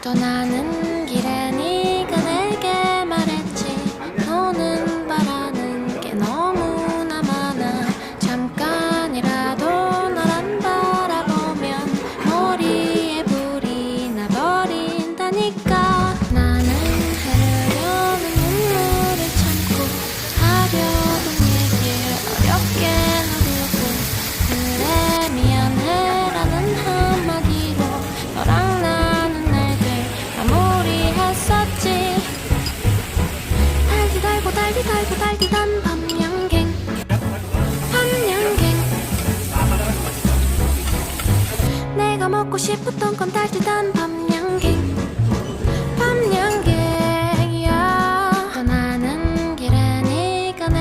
떠나는 길에 네가 내게 말했지. 너는 바라는 게 너무나 많아. 잠깐이라도 널 안 바라보면 머리에 불이 나버린다니까. 나는 흐르려는 눈물을 참고 하려던 얘길 어렵게 누르고, 그래 미안해라는 한마디로 너랑 나는 내게 마무리했었지. 달디 달고 달디 달고 달디단 밤양갱 밤양갱. 내가 먹고 싶었던 건 달디단